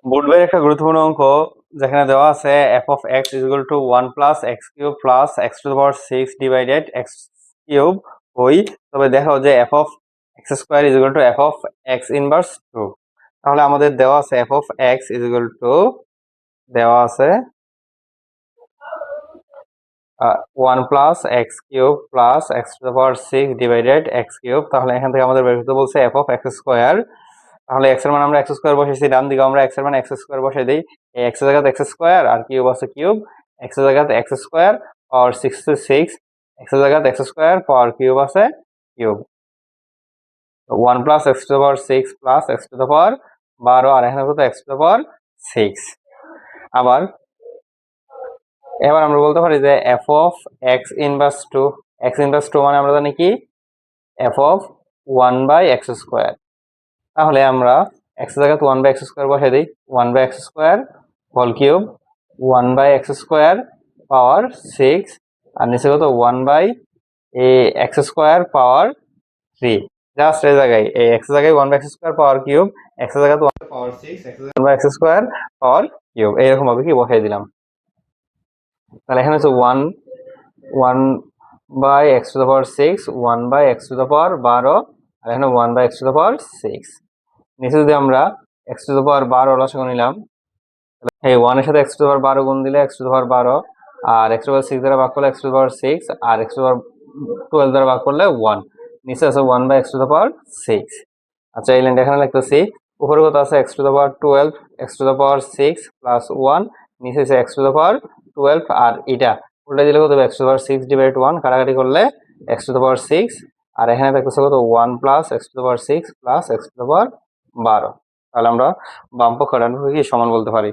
বোর্ডের একটা গুরুত্বপূর্ণ অঙ্ক যেখানে দেওয়া আছে f of x is equal to 1 plus x cube plus x to the power 6 divided x cube হই, তবে দেখো যে f of x square is equal to f of x inverse 2। তাহলে আমাদের দেওয়া আছে f of x is equal to দেওয়া আছে 1 plus x cube plus x to the power 6 divided x cube। তাহলে এখান থেকে আমাদের বের করতে বলছে f of x square। তাহলে x এর মান আমরা x স্কয়ার বসাইছি, ডান দিকে আমরা x এর মান x স্কয়ার বসাই দেই। এই x এর জায়গাতে x স্কয়ার আর কিউব আছে কিউব, x এর জায়গাতে x square power 6 to 6, x এর জায়গাতে x স্কয়ার পাওয়ার কিউব আছে cube. 1 plus x to the power 6 plus x to the power 12 আর এখানে কত x to the power 6। আবার এবার আমরা বলতে পারি যে f of x inverse 2, x inverse 2 মানে আমরা জানি কি f of 1 by x square. তাহলে আমরা x এর জায়গাতে 1 by x স্কয়ার বসাই দেই, 1 by x square whole cube 1 by x square power 6 আর নিচে কত 1 by x square power 3। Just এই জায়গায় এই x এর জায়গায় 1 by x square power cube, x এর জায়গাতে 1 পাওয়ার 6, x এর জায়গায় 1 by x square power cube এইরকম ভাবে কি বসাই দিলাম। তাহলে এখানে হচ্ছে 1 by x to the power 6, 1 by x to the power 12 আর এখানে 1 by x to the power 6। নিচে যদি আমরা x to the power 12 লসাগু নিলাম, এই 1 এর সাথে x to the power 12 গুণ দিলে x to the power 12 R x to the power 6 দ্বারা ভাগ করলে x to the power 6 R x to the power 12 দ্বারা ভাগ করলে 1, নিচে আছে 1 by x to the power 6। আচ্ছা এই লাইনটা এখানে লিখতেছি, উপরে কত আছে x to the power 12, x to the power 6 plus 1, নিচে আছে x to the power 12 আর এটা উল্টা দিলে কত হবে x to the power 6 divide 1, কাটাকাটি করলে x to the power 6 আর এখানে থাকতেছে কত 1 plus x to the power 6 plus x to the power 12। তাহলে আমরা বাম পক্ষ ডান পক্ষকে কি সমান বলতে পারি।